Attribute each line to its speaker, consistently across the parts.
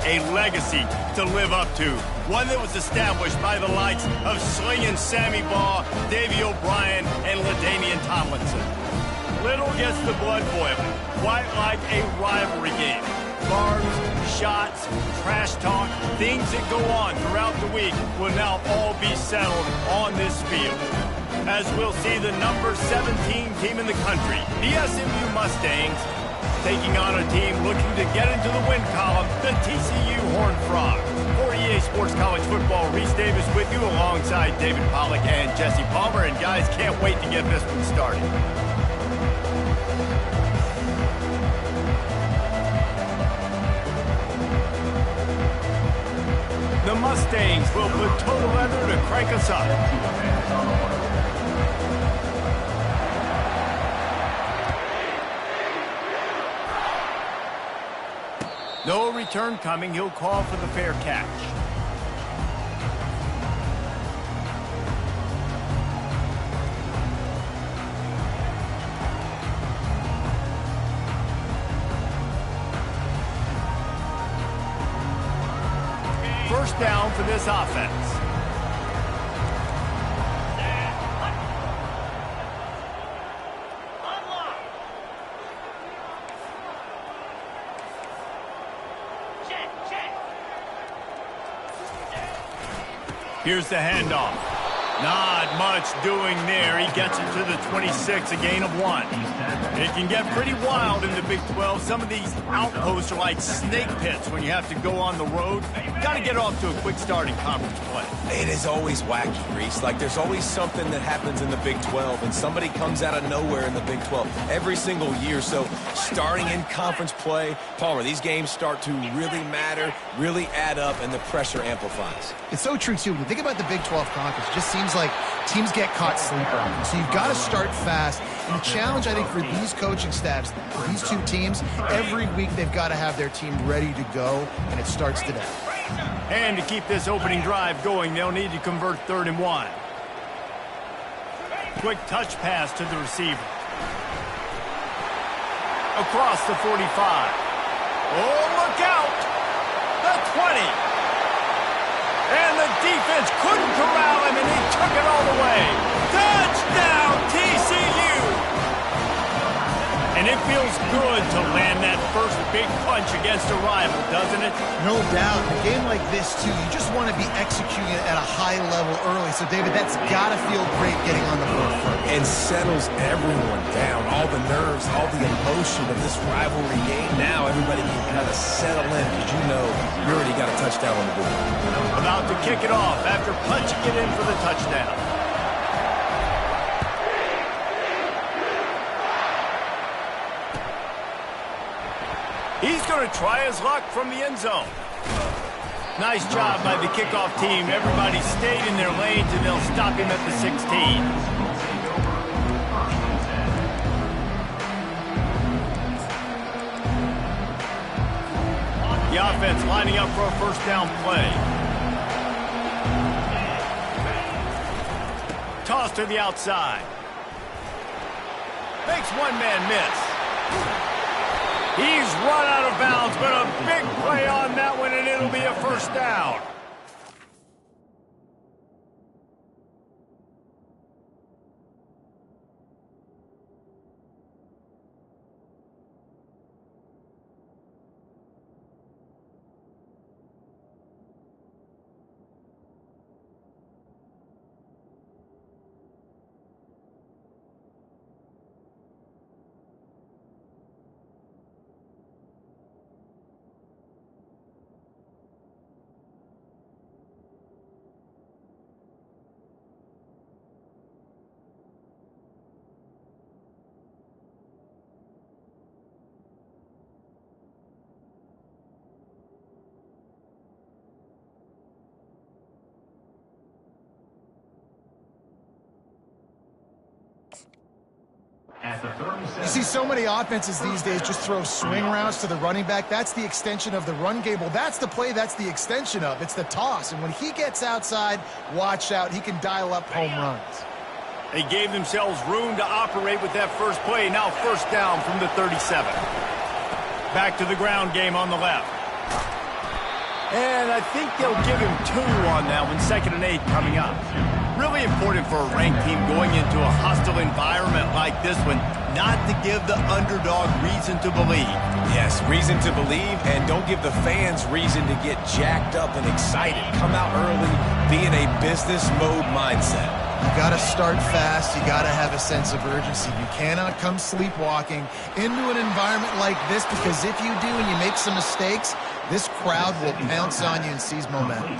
Speaker 1: a legacy to live up to. One that was established by the likes of Slingin' Sammy Baugh, Davey O'Brien, and LaDainian Tomlinson. Little gets the blood boiling, quite like a rivalry game. Barbs, shots, trash talk, things that go on throughout the week will now all be settled on this field. As we'll see the number 17 team in the country, the SMU Mustangs, taking on a team looking to get into the win column, the TCU Horned Frogs. For EA Sports College Football, Reese Davis with you alongside David Pollack and Jesse Palmer. And guys, can't wait to get this one started. The Mustangs will put total leather to crank us up. No return coming. He'll call for the fair catch. First down for this offense. Here's the handoff. Not much doing there. He gets it to the 26, a gain of 1. It can get pretty wild in the Big 12. Some of these outposts are like snake pits when you have to go on the road. Got to get off to a quick start in conference play.
Speaker 2: It is always wacky, Reese. Like, there's always something that happens in the Big 12, and somebody comes out of nowhere in the Big 12 every single year. So, starting in conference play, Palmer, these games start to really matter, really add up, and the pressure amplifies.
Speaker 3: It's so true, too. When you think about the Big 12 conference, it just seems like teams get caught sleeping. So you've got to start fast. And the challenge, I think, for these coaching staffs, for these two teams, every week they've got to have their team ready to go, and it starts today.
Speaker 1: And to keep this opening drive going, they'll need to convert 3rd and 1. Quick touch pass to the receiver. Across the 45. Oh, look out! The 20. And the defense couldn't corral him, and he took it all the way. Touchdown, TCU! And it feels good to land that first big punch against a rival, doesn't it?
Speaker 3: No doubt. In a game like this, too, you just want to be executing it at a high level early. So, David, that's got to feel great getting on the forefront.
Speaker 2: And settles everyone down. All the nerves, all the emotion of this rivalry game. Now everybody can kind of settle in because you know you already got a touchdown on the board.
Speaker 1: About to kick it off after punching it in for the touchdown. He's going to try his luck from the end zone. Nice job by the kickoff team. Everybody stayed in their lanes, and they'll stop him at the 16. The offense lining up for a first down play. Toss to the outside. Makes one man miss. He's run out of bounds, but a big play on that one, and it'll be a first down.
Speaker 3: You see so many offenses these days just throw swing routes to the running back. That's the extension of the run game. Well, that's the play that's the extension of. It's the toss. And when he gets outside, watch out. He can dial up home runs.
Speaker 1: They gave themselves room to operate with that first play. Now first down from the 37. Back to the ground game on the left. And I think they'll give him 2 on that one, 2nd and 8 coming up. Really important for a ranked team going into a hostile environment like this one, not to give the underdog reason to believe.
Speaker 2: Yes, reason to believe, and don't give the fans reason to get jacked up and excited. Come out early, be in a business mode mindset.
Speaker 3: You got to start fast. You got to have a sense of urgency. You cannot come sleepwalking into an environment like this, because if you do and you make some mistakes, this crowd will pounce on you and seize momentum.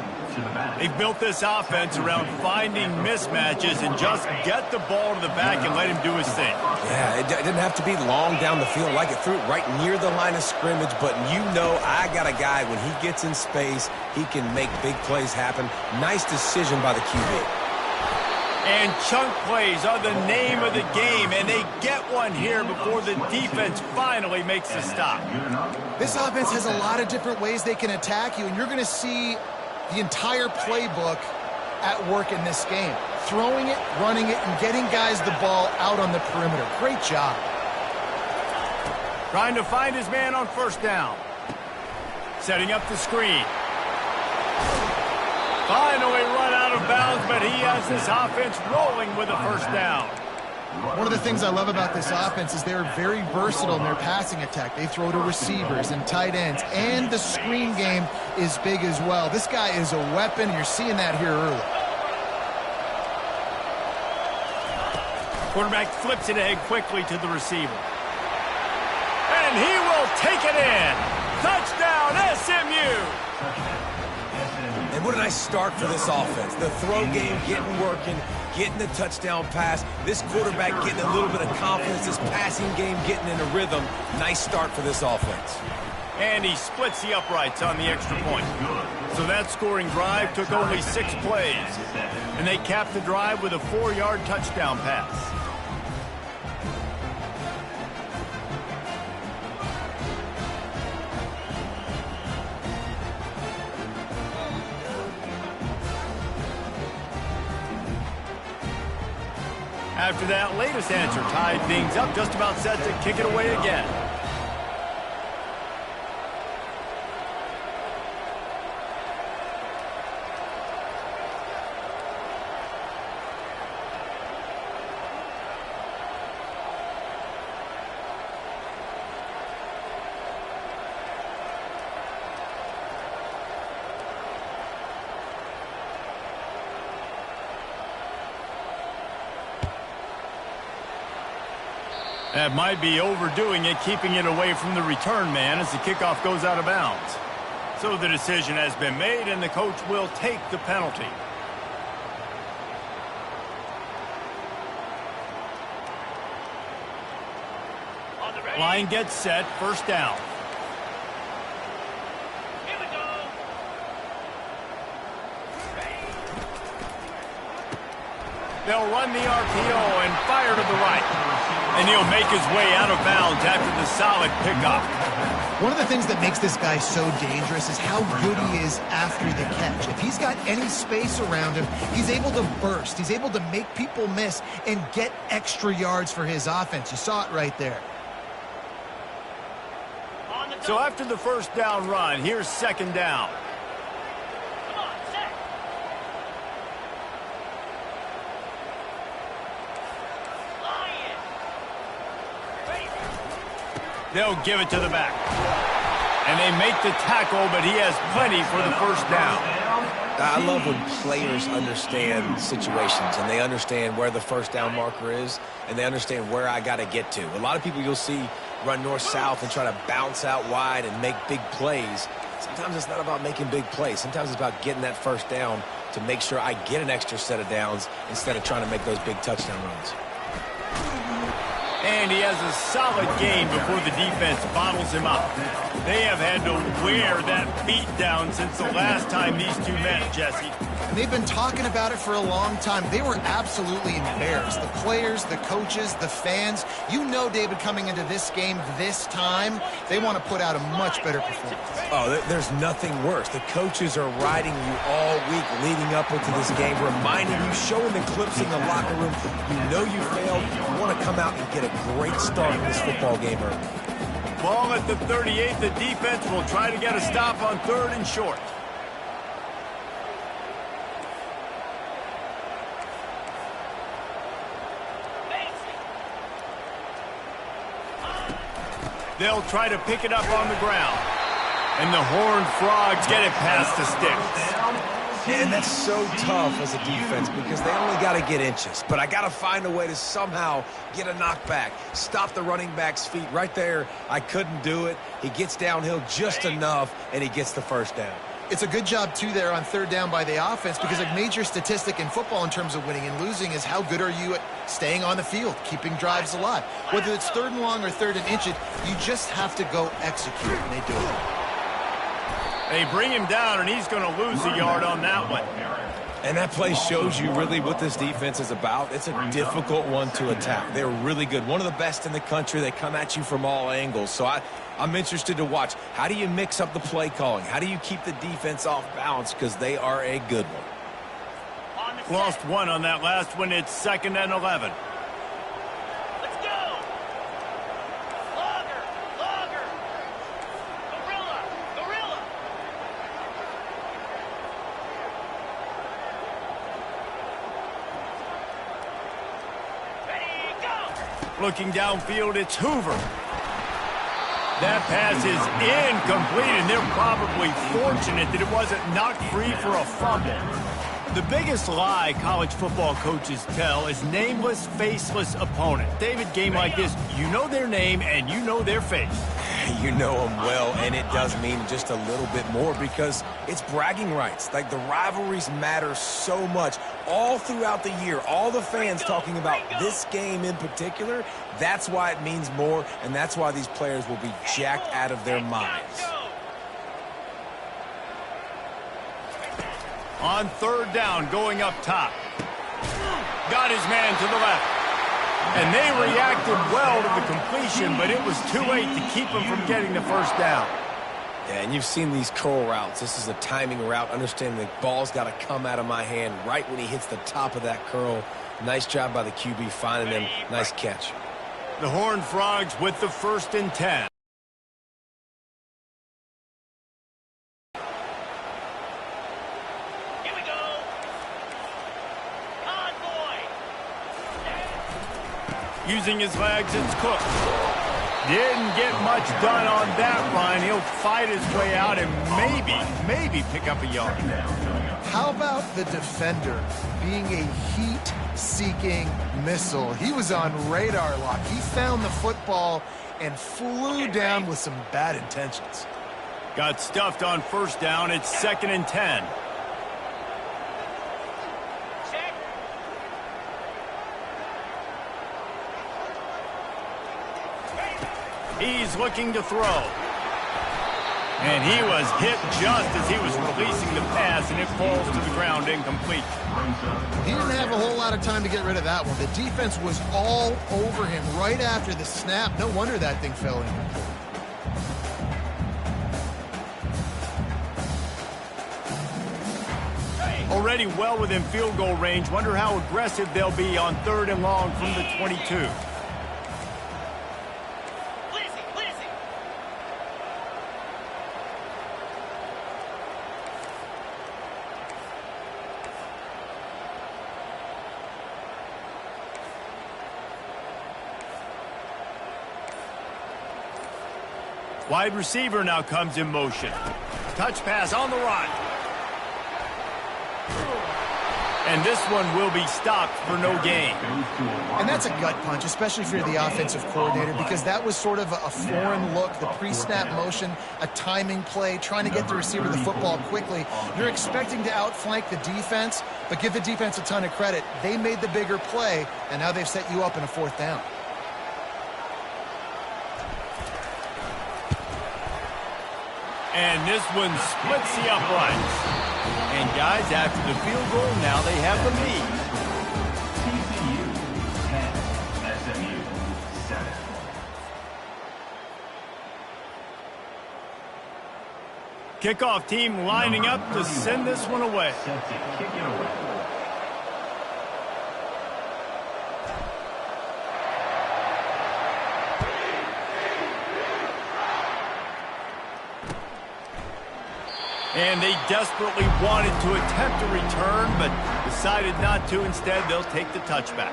Speaker 1: They've built this offense around finding mismatches and just get the ball to the back and let him do his thing.
Speaker 2: Yeah, it didn't have to be long down the field. Like it threw it right near the line of scrimmage, but you know I got a guy, when he gets in space, he can make big plays happen. Nice decision by the QB.
Speaker 1: And chunk plays are the name of the game, and they get one here before the defense finally makes the stop.
Speaker 3: This offense has a lot of different ways they can attack you, and you're going to see the entire playbook at work in this game. Throwing it, running it, and getting guys the ball out on the perimeter. Great job.
Speaker 1: Trying to find his man on 1st down. Setting up the screen. Finally run out of bounds, but he has this offense rolling with a 1st down.
Speaker 3: One of the things I love about this offense is they're very versatile in their passing attack. They throw to receivers and tight ends, and the screen game is big as well. This guy is a weapon, and you're seeing that here early.
Speaker 1: Quarterback flips it ahead quickly to the receiver. And he will take it in. Touchdown, SMU!
Speaker 2: And what a nice start for this offense. The throw game getting working, getting the touchdown pass. This quarterback getting a little bit of confidence. This passing game getting in a rhythm. Nice start for this offense.
Speaker 1: And he splits the uprights on the extra point. So that scoring drive took only 6 plays. And they capped the drive with a 4-yard touchdown pass. After that latest answer tied things up, just about set to kick it away again. That might be overdoing it, keeping it away from the return man as the kickoff goes out of bounds. So the decision has been made, and the coach will take the penalty. Line gets set, 1st down.
Speaker 4: Here we go.
Speaker 1: They'll run the RPO and fire to the right. And he'll make his way out of bounds after the solid pickup.
Speaker 3: One of the things that makes this guy so dangerous is how good he is after the catch. If he's got any space around him, he's able to burst. He's able to make people miss and get extra yards for his offense. You saw it right there.
Speaker 1: So after the 1st down run, here's 2nd down.
Speaker 4: Come on, set. Lion.
Speaker 1: They'll give it to the back. And they make the tackle, but he has plenty for the 1st down.
Speaker 2: I love when players understand situations and they understand where the 1st down marker is and they understand where I got to get to. A lot of people you'll see run north-south and try to bounce out wide and make big plays. Sometimes it's not about making big plays. Sometimes it's about getting that 1st down to make sure I get an extra set of downs instead of trying to make those big touchdown runs.
Speaker 1: And he has a solid game before the defense bottles him up. They have had to wear that beat down since the last time these two met, Jesse.
Speaker 3: They've been talking about it for a long time. They were absolutely embarrassed. The players, the coaches, the fans. You know, David, coming into this game this time, they want to put out a much better performance.
Speaker 2: Oh, there's nothing worse. The coaches are riding you all week leading up into this game, reminding you, showing the clips in the locker room. You know you failed. You want to come out and get a great start in this football game early.
Speaker 1: Ball at the 38. The defense will try to get a stop on 3rd and short. They'll try to pick it up on the ground. And the Horned Frogs get it past the sticks.
Speaker 2: And that's so tough as a defense because they only got to get inches. But I got to find a way to somehow get a knockback, stop the running back's feet. Right there, I couldn't do it. He gets downhill just enough, and he gets the first down.
Speaker 3: It's a good job, too, there on third down by the offense because a major statistic in football in terms of winning and losing is how good are you at staying on the field, keeping drives alive. Whether it's third and long or third and inches, you just have to go execute, and they do it.
Speaker 1: They bring him down, and he's going to lose a yard on that one.
Speaker 2: And that play shows you really what this defense is about. It's a difficult one to attack. They're really good. One of the best in the country. They come at you from all angles. So I'm interested to watch. How do you mix up the play calling? How do you keep the defense off balance? Because they are a good one.
Speaker 1: Lost one on that last one. It's 2nd and 11.
Speaker 4: Let's go. Logger. Gorilla. Ready, go.
Speaker 1: Looking downfield, it's Hoover. That pass is incomplete, and they're probably fortunate that it wasn't knocked free for a fumble. The biggest lie college football coaches tell is nameless, faceless opponent. David, game like this, you know their name and you know their face.
Speaker 2: You know them well, and it does mean just a little bit more because it's bragging rights. Like, the rivalries matter so much all throughout the year. All the fans talking about this game in particular, that's why it means more, and that's why these players will be jacked out of their minds.
Speaker 1: On third down, going up top. Got his man to the left. And they reacted well to the completion, but it was too late to keep him from getting the first down.
Speaker 2: Yeah, and you've seen these curl routes. This is a timing route. Understanding the ball's got to come out of my hand right when he hits the top of that curl. Nice job by the QB finding him. Nice catch.
Speaker 1: The Horned Frogs with the 1st and 10.
Speaker 4: Here we go. Convoy.
Speaker 1: Using his legs, it's Cook. Didn't get much done on that run. He'll fight his way out and maybe pick up a yard.
Speaker 3: How about the defender being a heat-seeking missile? He was on radar lock. He found the football and flew down with some bad intentions.
Speaker 1: Got stuffed on first down. It's 2nd and 10.
Speaker 4: Check.
Speaker 1: He's looking to throw. And he was hit just as he was releasing the pass, and it falls to the ground incomplete.
Speaker 3: He didn't have a whole lot of time to get rid of that one. The defense was all over him right after the snap. No wonder that thing fell in.
Speaker 1: Already well within field goal range. Wonder how aggressive they'll be on 3rd and long from the 22. Wide receiver now comes in motion. Touch pass on the run. And this one will be stopped for no gain.
Speaker 3: And that's a gut punch, especially if you're the offensive coordinator, because that was sort of a foreign look, the pre-snap motion, a timing play, trying to get the receiver the football quickly. You're expecting to outflank the defense, but give the defense a ton of credit. They made the bigger play, and now they've set you up in a 4th down.
Speaker 1: And this one splits the uprights. And guys, after the field goal, now they have the lead.
Speaker 5: TCU 10, SMU 7.
Speaker 1: Kickoff team lining up to send this one away.
Speaker 5: Set to kick it away.
Speaker 1: And they desperately wanted to attempt a return, but decided not to. Instead, they'll take the touchback.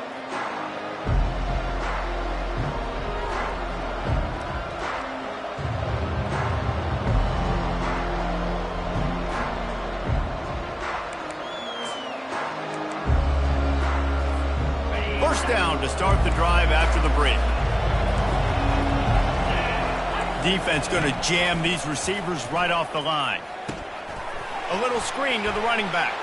Speaker 1: first down to start the drive after the break. Defense going to jam these receivers right off the line. A little screen to the running back.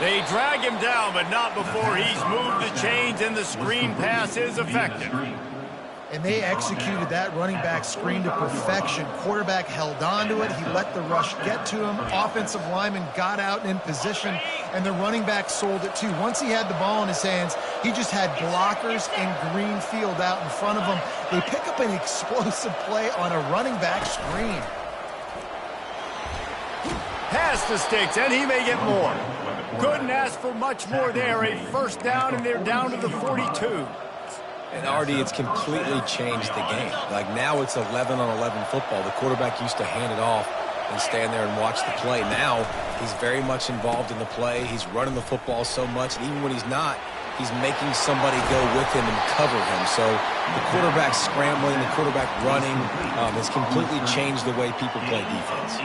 Speaker 1: They drag him down, but not before he's moved the chains, and the screen pass is effective.
Speaker 3: And they executed that running back screen to perfection. Quarterback held on to it. He let the rush get to him. Offensive lineman got out in position, and the running back sold it too. Once he had the ball in his hands, he just had blockers and green field out in front of him. They pick up an explosive play on a running back screen.
Speaker 1: Pass the sticks, and he may get more. Couldn't ask for much more there. A first down, and they're down to the 42.
Speaker 2: And Artie, it's completely changed the game. Like now it's 11-on-11 football. The quarterback used to hand it off and stand there and watch the play. Now he's very much involved in the play. He's running the football so much, and even when he's not, he's making somebody go with him and cover him. So the quarterback scrambling, the quarterback running has completely changed the way people play defense.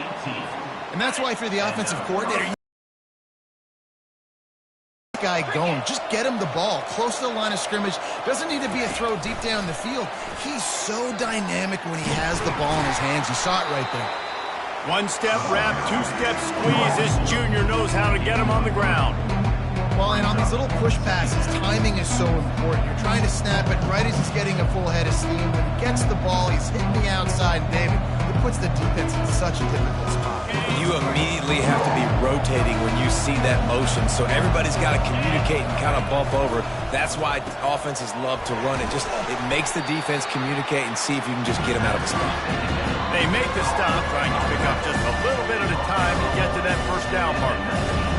Speaker 3: And that's why for the offensive coordinator, guy going, just get him the ball close to the line of scrimmage. Doesn't need to be a throw deep down the field. He's so dynamic when he has the ball in his hands. You saw it right there.
Speaker 1: One-step wrap, two-step squeeze. This junior knows how to get him on the ground.
Speaker 3: Well, and on these little push passes, timing is so important. You're trying to snap it right as he's getting a full head of steam. When he gets the ball, he's hitting the outside, and David, it puts the defense in such a difficult spot.
Speaker 2: You immediately have to be rotating when you see that motion, so everybody's got to communicate and kind of bump over. That's why offenses love to run it. It makes the defense communicate and see if you can just get him out of a spot.
Speaker 1: They make the stop, trying to pick up just a little bit at a time to get to that first down marker.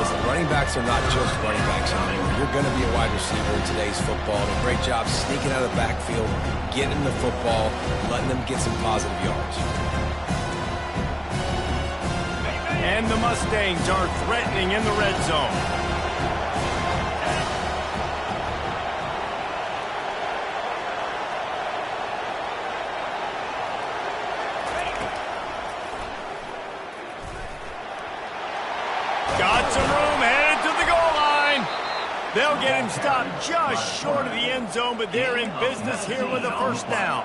Speaker 2: Listen, running backs are not just running backs anymore. You're going to be a wide receiver in today's football. And a great job sneaking out of the backfield, getting the football, letting them get some positive yards.
Speaker 1: And the Mustangs are threatening in the red zone. Got some room, headed to the goal line. They'll get him stopped just short of the end zone, but they're in business here with a first down.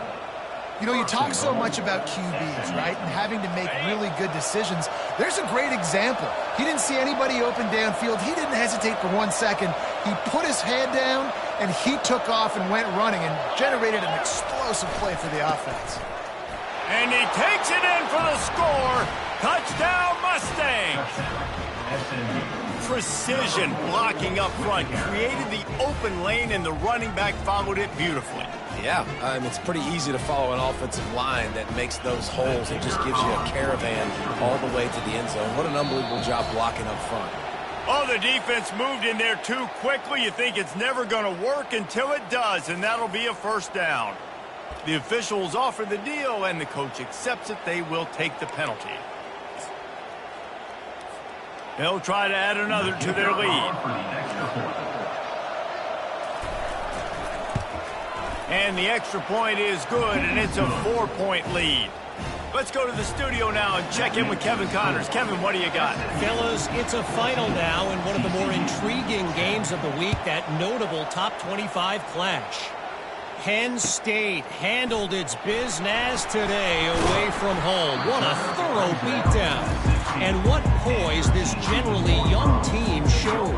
Speaker 3: You know, you talk so much about QBs, right, and having to make really good decisions. There's a great example. He didn't see anybody open downfield. He didn't hesitate for 1 second. He put his head down, and he took off and went running and generated an explosive play for the offense.
Speaker 1: And he takes it in for the score. Touchdown, Mustangs. Precision blocking up front created the open lane, and the running back followed it beautifully.
Speaker 2: Yeah, it's pretty easy to follow an offensive line that makes those holes and just gives you a caravan all the way to the end zone. What an unbelievable job blocking up front.
Speaker 1: Oh, the defense moved in there too quickly. You think it's never going to work until it does, and that'll be a first down. The officials offer the deal, and the coach accepts it. They will take the penalty. They'll try to add another to their lead. And the extra point is good, and it's a 4-point lead. Let's go to the studio now and check in with Kevin Connors. Kevin, what do you got?
Speaker 6: Fellas, it's a final now in one of the more intriguing games of the week, that notable top 25 clash. Penn State handled its business today away from home. What a thorough beatdown. And what poise this generally young team showed.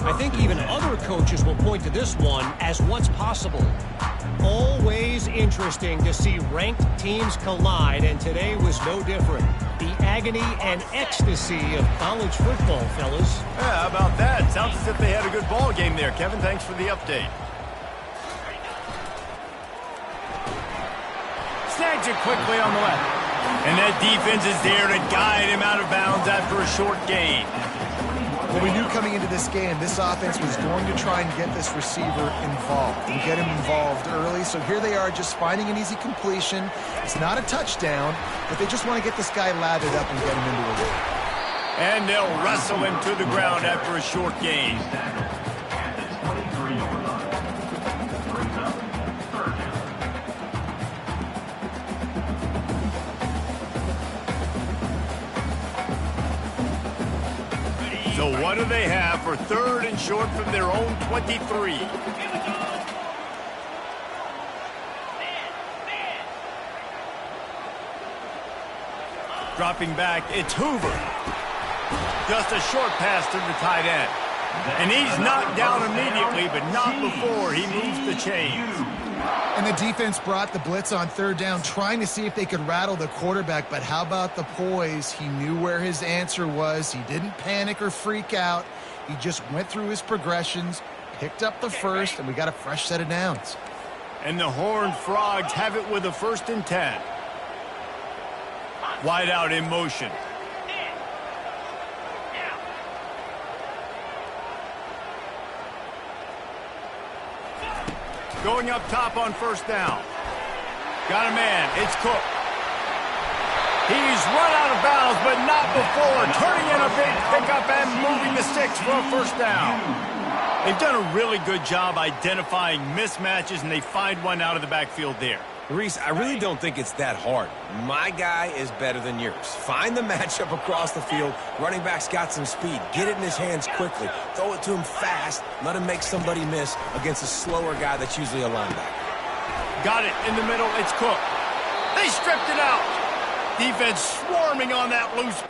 Speaker 6: I think even other coaches will point to this one as what's possible. Always interesting to see ranked teams collide, and today was no different. The agony and ecstasy of college football, fellas.
Speaker 1: Yeah, how about that? Sounds as if they had a good ball game there. Kevin, thanks for the update. Snags it quickly on the left. And that defense is there to guide him out of bounds after a short gain.
Speaker 3: Well, we knew coming into this game, this offense was going to try and get this receiver involved and get him involved early. So here they are just finding an easy completion. It's not a touchdown, but they just want to get this guy lathered up and get him into a win.
Speaker 1: And they'll wrestle him to the ground after a short gain. So what do they have for 3rd and short from their own 23? Dropping back, it's Hoover. Just a short pass to the tight end. And he's knocked down immediately, but not before he moves the chains.
Speaker 3: And the defense brought the blitz on 3rd down, trying to see if they could rattle the quarterback. But how about the poise? He knew where his answer was. He didn't panic or freak out. He just went through his progressions, picked up the first, and we got a fresh set of downs.
Speaker 1: And the Horned Frogs have it with a 1st and 10. Wide out in motion. Going up top on 1st down. Got a man. It's Cook. He's run out of bounds, but not before. Turning in a big pickup and moving the sticks for a 1st down. They've done a really good job identifying mismatches, and they find one out of the backfield there.
Speaker 2: Reese, I really don't think it's that hard. My guy is better than yours. Find the matchup across the field. Running back's got some speed. Get it in his hands quickly. Throw it to him fast. Let him make somebody miss against a slower guy that's usually a linebacker.
Speaker 1: Got it in the middle. It's Cook. They stripped it out. Defense swarming on that loose.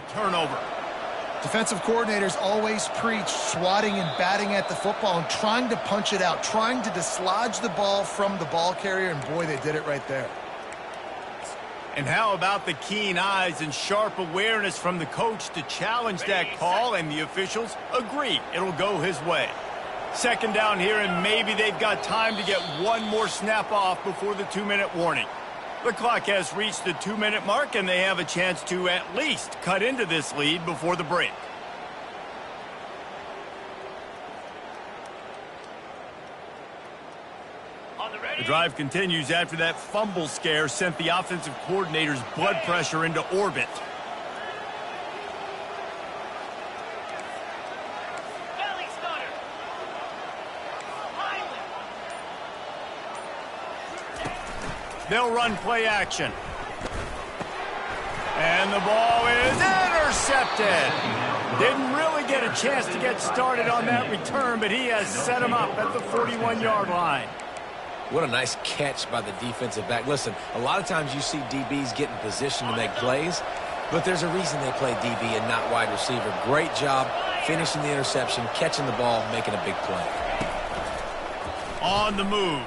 Speaker 1: Turnover.
Speaker 3: Defensive coordinators always preach swatting and batting at the football and trying to punch it out, trying to dislodge the ball from the ball carrier, and boy, they did it right there.
Speaker 1: And how about the keen eyes and sharp awareness from the coach to challenge that call, and the officials agree it'll go his way. 2nd down here, and maybe they've got time to get one more snap off before the 2-minute warning. The clock has reached the 2-minute mark, and they have a chance to at least cut into this lead before the break. The drive continues after that fumble scare sent the offensive coordinator's blood pressure into orbit. They'll run play action. And the ball is intercepted. Didn't really get a chance to get started on that return, but he has set him up at the 41-yard line.
Speaker 2: What a nice catch by the defensive back. Listen, a lot of times you see DBs get in position to make plays, but there's a reason they play DB and not wide receiver. Great job finishing the interception, catching the ball, making a big play.
Speaker 1: On the move.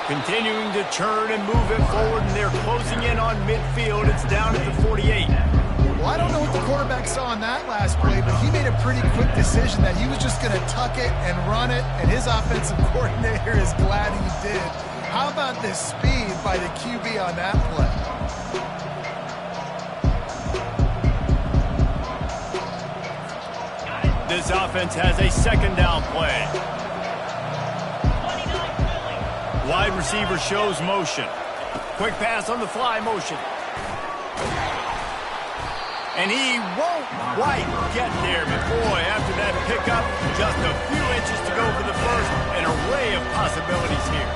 Speaker 1: Continuing to turn and move it forward, and they're closing in on midfield. It's down at the 48.
Speaker 3: Well, I don't know what the quarterback saw in that last play, but he made a pretty quick decision that he was just going to tuck it and run it, and his offensive coordinator is glad he did. How about this speed by the QB on that play?
Speaker 1: This offense has a 2nd down play. Wide receiver shows motion. Quick pass on the fly motion. And he won't quite get there, but boy, after that pickup, just a few inches to go for the first. An array of possibilities here.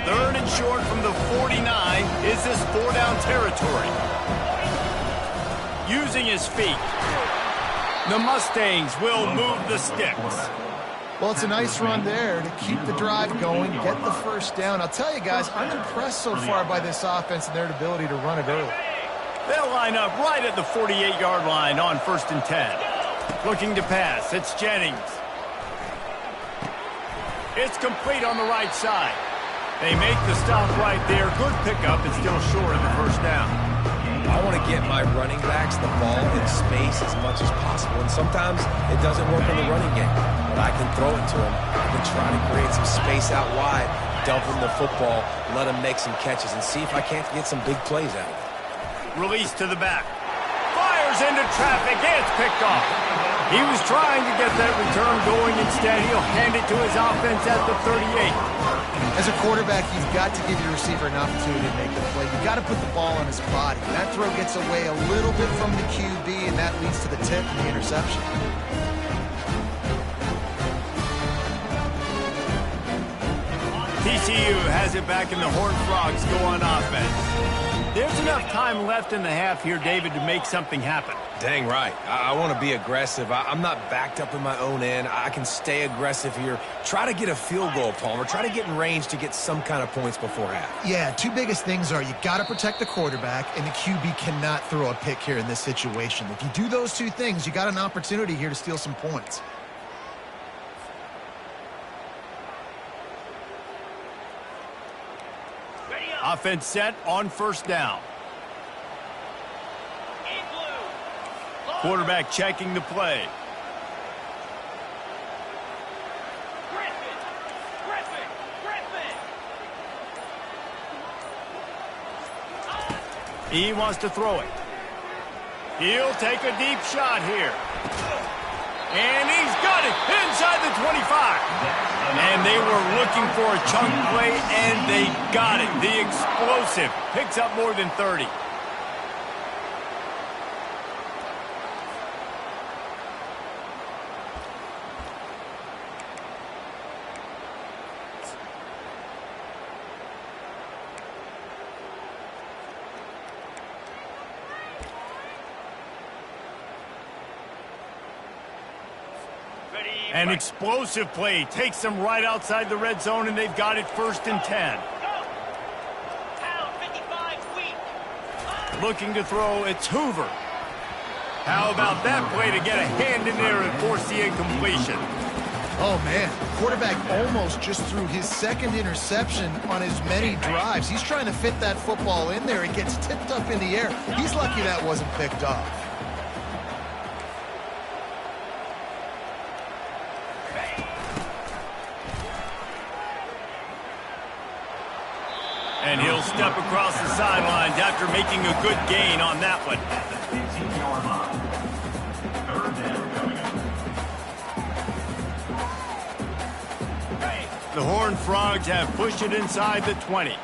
Speaker 1: Third and short from the 49. Is this 4-down territory? Using his feet. The Mustangs will move the sticks.
Speaker 3: Well, it's a nice run there to keep the drive going, get the 1st down. I'll tell you guys, I'm impressed so far by this offense and their ability to run it early.
Speaker 1: They'll line up right at the 48-yard line on 1st and 10. Looking to pass, it's Jennings. It's complete on the right side. They make the stop right there. Good pickup, and still short of the 1st down.
Speaker 2: I want to get my running backs the ball in space as much as possible, and sometimes it doesn't work in the running game, but I can throw it to them. I can try to create some space out wide, dump him the football, let him make some catches, and see if I can't get some big plays out of it.
Speaker 1: Release to the back. Fires into traffic, and it's picked off. He was trying to get that return going. Instead, he'll hand it to his offense at the 38.
Speaker 3: As a quarterback, you've got to give your receiver an opportunity to make the play. You've got to put the ball on his body. That throw gets away a little bit from the QB, and that leads to the tip and the interception.
Speaker 1: TCU has it back, and the Horned Frogs go on offense. There's enough time left in the half here, David, to make something happen.
Speaker 2: Dang right. I want to be aggressive. I'm not backed up in my own end. I can stay aggressive here. Try to get a field goal, Palmer. Try to get in range to get some kind of points before half.
Speaker 3: Yeah, two biggest things are you got to protect the quarterback, and the QB cannot throw a pick here in this situation. If you do those two things, you got an opportunity here to steal some points.
Speaker 1: Offense set on first down. Quarterback checking the play. He wants to throw it. He'll take a deep shot here. And he's got it inside the 25. And they were looking for a chunk play, and they got it. The explosive picks up more than 30. An explosive play takes them right outside the red zone, and they've got it 1st and 10. Looking to throw, it's Hoover. How about that play to get a hand in there and force the incompletion?
Speaker 3: Oh, man. Quarterback almost just threw his second interception on as many drives. He's trying to fit that football in there. It gets tipped up in the air. He's lucky that wasn't picked off.
Speaker 1: And he'll step across the sidelines after making a good gain on that one. The Horned Frogs have pushed it inside the 20.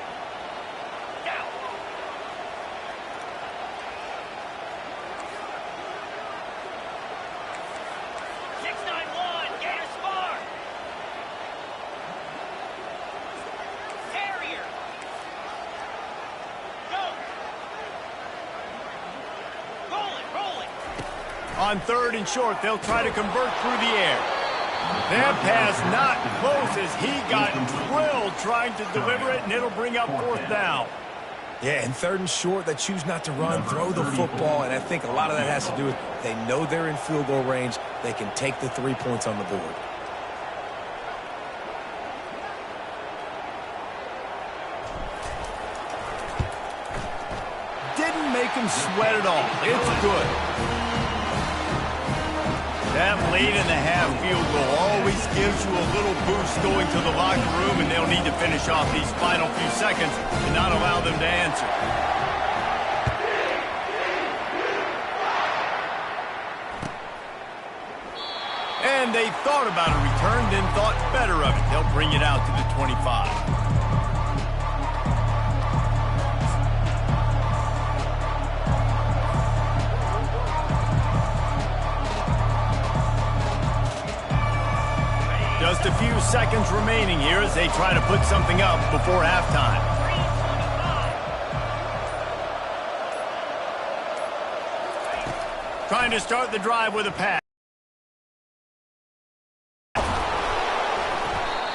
Speaker 1: On 3rd and short, they'll try to convert through the air. That pass not close as he got drilled trying to deliver it, and it'll bring up 4th down.
Speaker 2: Yeah, and 3rd and short, they choose not to run, throw the football, and I think a lot of that has to do with they know they're in field goal range. They can take the 3 points on the board.
Speaker 1: Didn't make him sweat at all. It's good. That late in the half field goal always gives you a little boost going to the locker room, and they'll need to finish off these final few seconds and not allow them to answer. And they thought about a return, then thought better of it. They'll bring it out to the 25. Just a few seconds remaining here as they try to put something up before halftime. Trying to start the drive with a pass.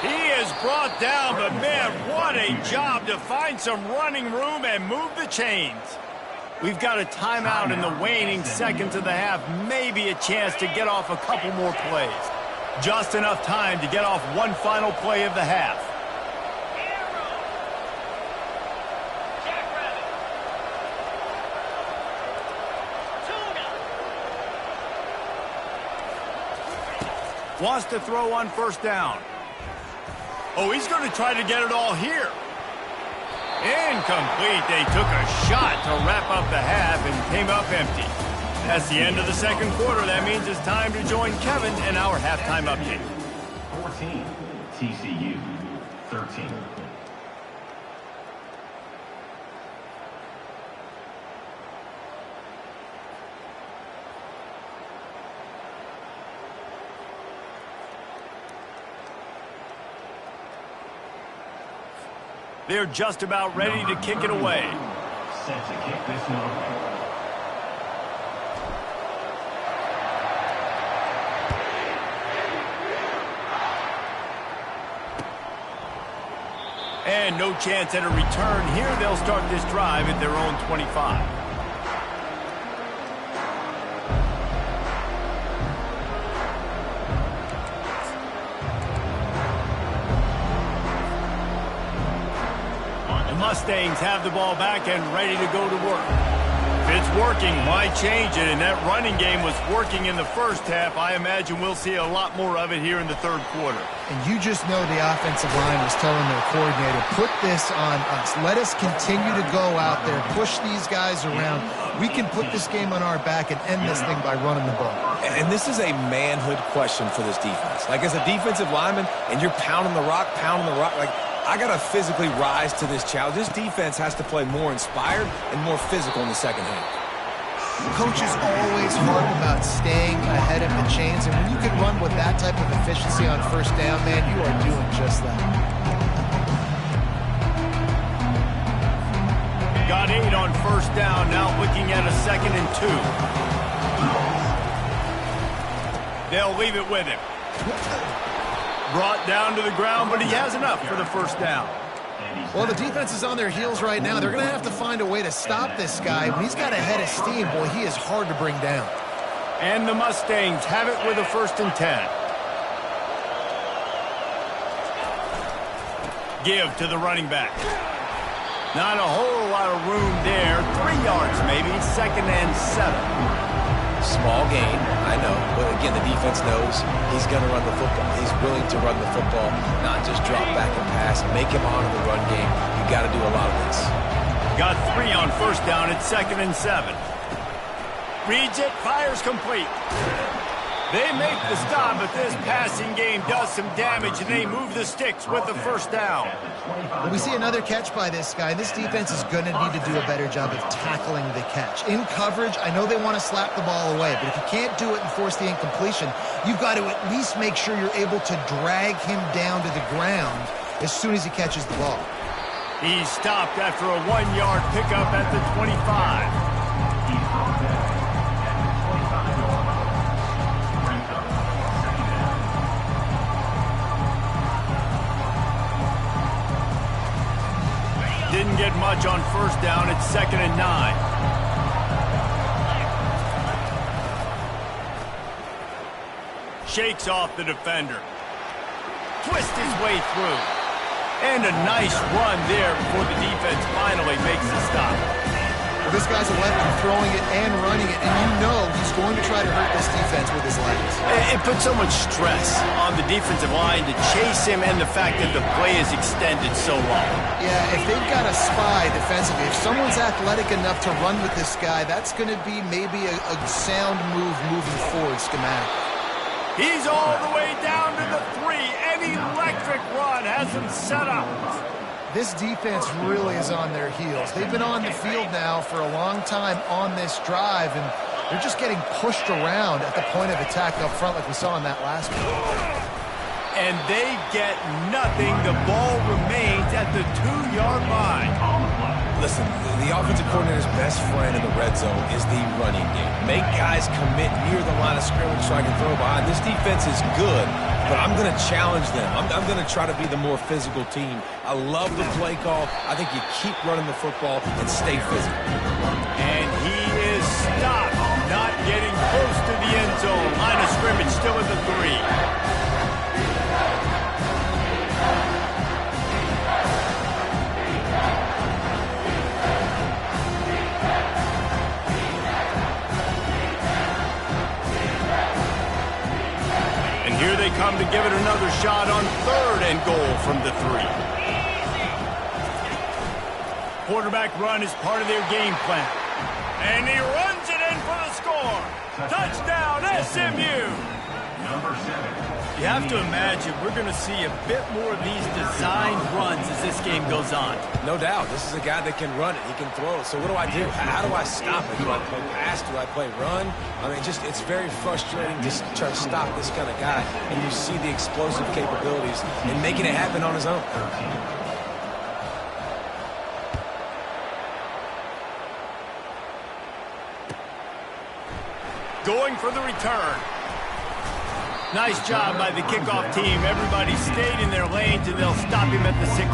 Speaker 1: He is brought down, but man, what a job to find some running room and move the chains. We've got a timeout in the waning seconds of the half, maybe a chance to get off a couple more plays. Just enough time to get off one final play of the half. Wants to throw on 1st down. Oh, he's going to try to get it all here. Incomplete. They took a shot to wrap up the half and came up empty. That's the end of the 2nd quarter. That means it's time to join Kevin in our halftime update.
Speaker 5: 14, TCU, 13.
Speaker 1: They're just about ready to kick it away.
Speaker 5: Set to kick this one away.
Speaker 1: And no chance at a return here. They'll start this drive at their own 25. The Mustangs have the ball back and ready to go to work. If it's working, why change it? And that running game was working in the first half. I imagine we'll see a lot more of it here in the third quarter.
Speaker 3: And you just know the offensive line was telling their coordinator, put this on us. Let us continue to go out there, push these guys around. We can put this game on our back and end this thing by running the ball.
Speaker 2: And this is a manhood question for this defense. Like, as a defensive lineman, and you're pounding the rock, like, I got to physically rise to this challenge. This defense has to play more inspired and more physical in the second half.
Speaker 3: Coaches always harp about staying ahead of the chains, and when you can run with that type of efficiency on first down, man, you are doing just that.
Speaker 1: Got 8 on first down, now looking at a 2nd and 2. They'll leave it with him. Brought down to the ground, but he has enough for the first down.
Speaker 3: Well, the defense is on their heels right now. They're going to have to find a way to stop this guy. When he's got a head of steam, boy, he is hard to bring down.
Speaker 1: And the Mustangs have it with a 1st and 10. Give to the running back. Not a whole lot of room there. 3 yards maybe, 2nd and 7.
Speaker 2: Small gain, I know. But again, the defense knows he's going to run the football. He's willing to run the football, not just drop back and pass. Make him honor the run game. You got to do a lot of this.
Speaker 1: Got 3 on first down at 2nd and 7. Reads it, fires complete. They make the stop, but this passing game does some damage, and they move the sticks with the first down.
Speaker 3: Well, we see another catch by this guy. This defense is going to need to do a better job of tackling the catch. In coverage, I know they want to slap the ball away, but if you can't do it and force the incompletion, you've got to at least make sure you're able to drag him down to the ground as soon as he catches the ball.
Speaker 1: He's stopped after a 1-yard pickup at the 25. Didn't get much on first down. It's 2nd and 9. Shakes off the defender. Twist his way through. And a nice run there before the defense finally makes the stop.
Speaker 3: Well, this guy's a lefty throwing it and running it, and you know he's going to try to hurt this defense with his legs.
Speaker 1: It puts so much stress on the defensive line to chase him and the fact that the play is extended so long.
Speaker 3: Yeah, if they've got a spy defensively, if someone's athletic enough to run with this guy, that's going to be maybe a sound move moving forward schematically.
Speaker 1: He's all the way down to the 3. An electric run has him set up.
Speaker 3: This defense really is on their heels. They've been on the field now for a long time on this drive, and they're just getting pushed around at the point of attack up front like we saw in that last one.
Speaker 1: And they get nothing. The ball remains at the 2-yard line.
Speaker 2: Listen, the offensive coordinator's best friend in the red zone is the running game. Make guys commit near the line of scrimmage so I can throw behind. This defense is good, but I'm going to challenge them. I'm going to try to be the more physical team. I love the play call. I think you keep running the football and stay physical.
Speaker 1: And he is stopped, not getting close to the end zone. Line of scrimmage still at the 3. Here they come to give it another shot on 3rd and goal from the 3. Quarterback run is part of their game plan. And he runs it in for the score. Touchdown, SMU.
Speaker 5: Number 7.
Speaker 1: You have to imagine we're going to see a bit more of these designed runs as this game goes on.
Speaker 2: No doubt. This is a guy that can run it. He can throw it. So what do I do? How do I stop it? Do I play pass? Do I play run? I mean, it's very frustrating to try to stop this kind of guy. And you see the explosive capabilities and making it happen on his own.
Speaker 1: going for the return. Nice job by the kickoff team. Everybody stayed in their lanes, and they'll stop him at the 16.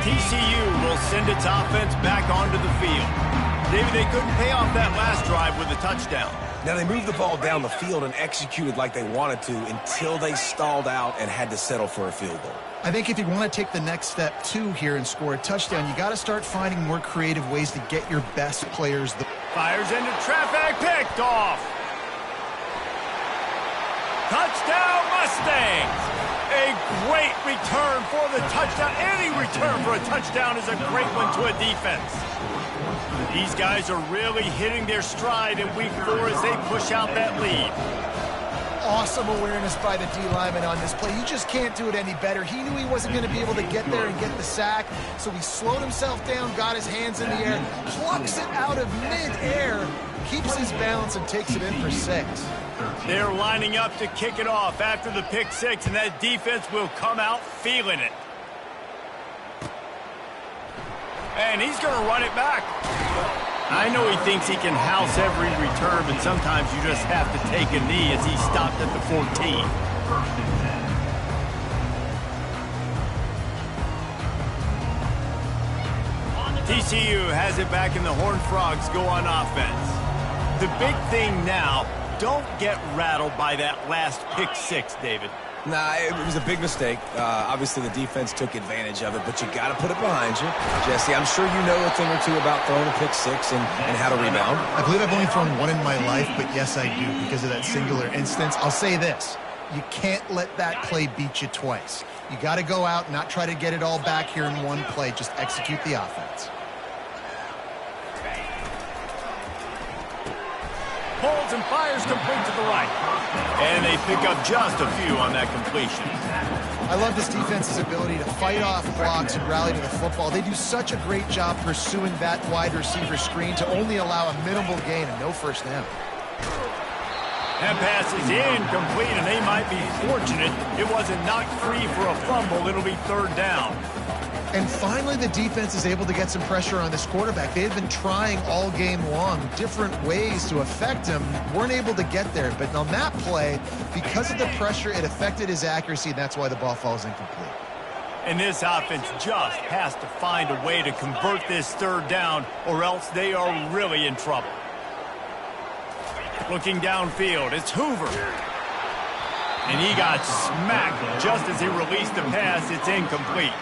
Speaker 1: TCU will send its offense back onto the field. David, they couldn't pay off that last drive with a touchdown.
Speaker 2: Now, they moved the ball down the field and executed like they wanted to until they stalled out and had to settle for a field goal.
Speaker 3: I think if you want to take the next step, too, here and score a touchdown, you got to start finding more creative ways to get your best players.
Speaker 1: Fires into traffic, picked off. Touchdown, Mustangs! A great return for the touchdown. Any return for a touchdown is a great one to a defense. These guys are really hitting their stride in week 4 as they push out that lead.
Speaker 3: Awesome awareness by the D-lineman on this play. You just can't do it any better. He knew he wasn't going to be able to get there and get the sack, so he slowed himself down, got his hands in the air, plucks it out of mid-air, keeps his balance, and takes it in for 6.
Speaker 1: They're lining up to kick it off after the pick 6, and that defense will come out feeling it. And he's going to run it back. I know he thinks he can house every return, but sometimes you just have to take a knee as he stopped at the 14. TCU has it back, and the Horned Frogs go on offense. The big thing now, don't get rattled by that last pick 6, David.
Speaker 2: Nah, it was a big mistake. Obviously, the defense took advantage of it, but you got to put it behind you. Jesse, I'm sure you know a thing or two about throwing a pick 6 and how to rebound.
Speaker 3: I believe I've only thrown one in my life, but yes, I do because of that singular instance. I'll say this. You can't let that play beat you twice. You got to go out and not try to get it all back here in one play. Just execute the offense.
Speaker 1: Pulls and fires complete to the right. And they pick up just a few on that completion.
Speaker 3: I love this defense's ability to fight off blocks and rally to the football. They do such a great job pursuing that wide receiver screen to only allow a minimal gain and no first down.
Speaker 1: That pass is incomplete, and they might be fortunate it wasn't knocked free for a fumble. It'll be 3rd down.
Speaker 3: And finally, the defense is able to get some pressure on this quarterback. They've been trying all game long different ways to affect him. Weren't able to get there. But on that play, because of the pressure, it affected his accuracy, and that's why the ball falls incomplete.
Speaker 1: And this offense just has to find a way to convert this 3rd down, or else they are really in trouble. Looking downfield, it's Hoover. And he got smacked just as he released the pass. It's incomplete.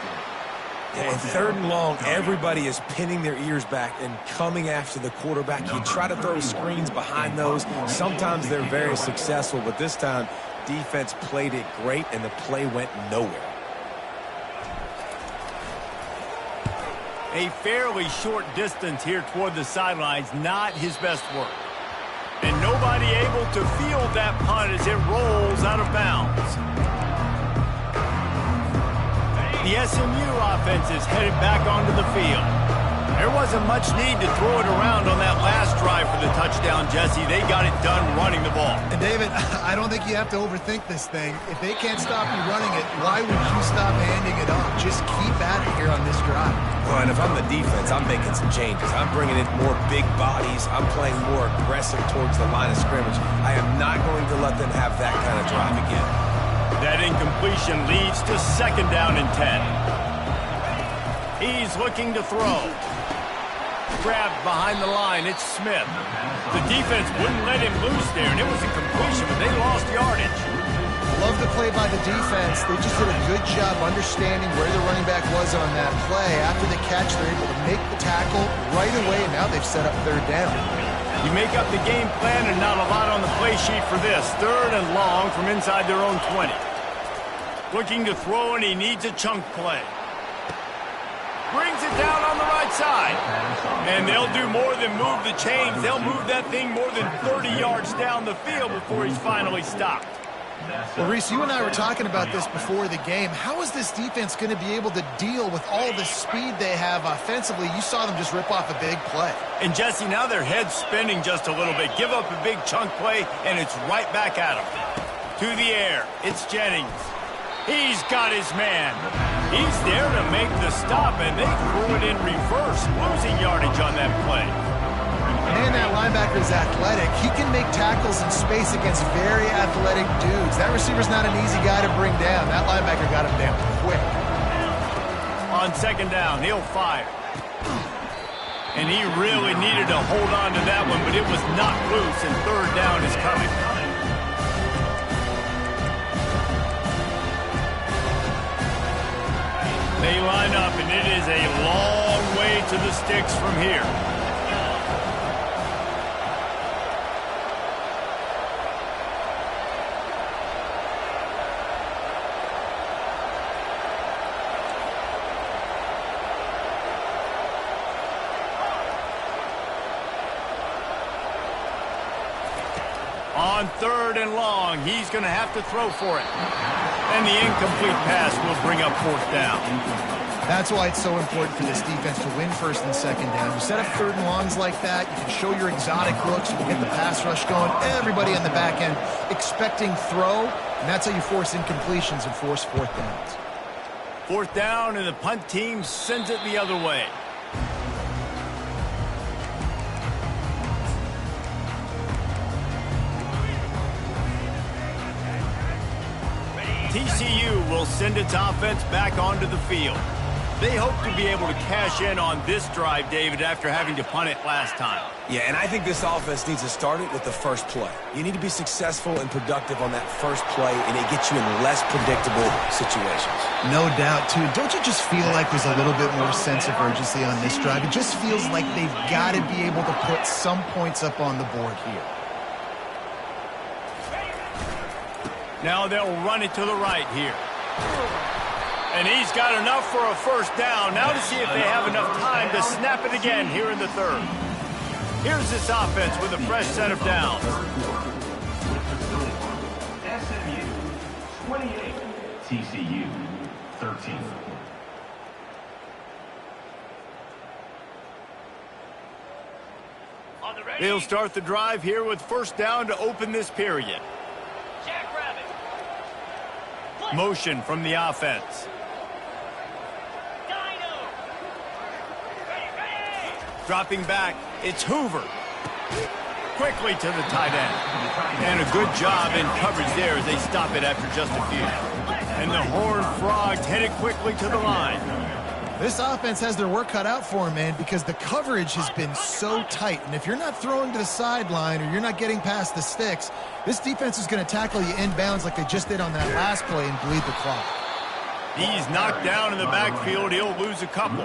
Speaker 2: And 3rd and long, everybody is pinning their ears back and coming after the quarterback. You try to throw screens behind those. Sometimes they're very successful, but this time, defense played it great, and the play went nowhere.
Speaker 1: A fairly short distance here toward the sidelines, not his best work. And nobody able to field that punt as it rolls out of bounds. The SMU offense is headed back onto the field. There wasn't much need to throw it around on that last drive for the touchdown, Jesse. They got it done running the ball.
Speaker 3: And David, I don't think you have to overthink this thing. If they can't stop you running it, why would you stop handing it off? Just keep at it here on this drive.
Speaker 2: Well, and if I'm the defense, I'm making some changes. I'm bringing in more big bodies. I'm playing more aggressive towards the line of scrimmage. I am not going to let them have that kind of drive again.
Speaker 1: That incompletion leads to 2nd down and 10. He's looking to throw. Grabbed behind the line, it's Smith. The defense wouldn't let him loose there, and it was a completion, but they lost yardage.
Speaker 3: Love the play by the defense. They just did a good job understanding where the running back was on that play. After the catch, they're able to make the tackle right away, and now they've set up 3rd down.
Speaker 1: You make up the game plan and not a lot on the play sheet for this. 3rd and long from inside their own 20. Looking to throw, and he needs a chunk play. Brings it down on the right side. And they'll do more than move the chains. They'll move that thing more than 30 yards down the field before he's finally stopped.
Speaker 3: Well, Reese, you and I were talking about this before the game. How is this defense going to be able to deal with all the speed they have offensively? You saw them just rip off a big play.
Speaker 1: And, Jesse, now their head's spinning just a little bit. Give up a big chunk play, and it's right back at them. To the air. It's Jennings. He's got his man. He's there to make the stop, and they threw it in reverse, losing yardage on that play.
Speaker 3: And that linebacker is athletic. He can make tackles in space against very athletic dudes. That receiver's not an easy guy to bring down. That linebacker got him down quick.
Speaker 1: On second down, he'll fire. And he really needed to hold on to that one, but it was not loose, and third down is coming. They line up, and it is a long way to the sticks from here. On third and long, he's going to have to throw for it. And the incomplete pass will bring up fourth down.
Speaker 3: That's why it's so important for this defense to win first and second down. You set up third and longs like that, you can show your exotic looks, you can get the pass rush going, everybody on the back end expecting throw, and that's how you force incompletions and force fourth downs.
Speaker 1: Fourth down, and the punt team sends it the other way. TCU will send its offense back onto the field. They hope to be able to cash in on this drive, David, after having to punt it last time.
Speaker 2: Yeah, and I think this offense needs to start it with the first play. You need to be successful and productive on that first play, and it gets you in less predictable situations.
Speaker 3: No doubt, too. Don't you just feel like there's a little bit more sense of urgency on this drive? It just feels like they've got to be able to put some points up on the board here.
Speaker 1: Now they'll run it to the right here. And he's got enough for a first down. Now to see if they have enough time to snap it again here in the third. Here's this offense with a fresh set of downs.
Speaker 5: SMU 28, TCU 13.
Speaker 4: On the ready.
Speaker 1: They'll start the drive here with first down to open this period.
Speaker 4: Jackrabbit.
Speaker 1: Motion from the offense.
Speaker 4: Dino. Ready.
Speaker 1: Dropping back, it's Hoover. Quickly to the tight end. And a good job in coverage there as they stop it after just a few. And the Horned Frogs headed quickly to the line.
Speaker 3: This offense has their work cut out for them, man, because the coverage has been so tight. And if you're not throwing to the sideline or you're not getting past the sticks, this defense is going to tackle you inbounds like they just did on that last play and bleed the clock.
Speaker 1: He's knocked down in the backfield. He'll lose a couple.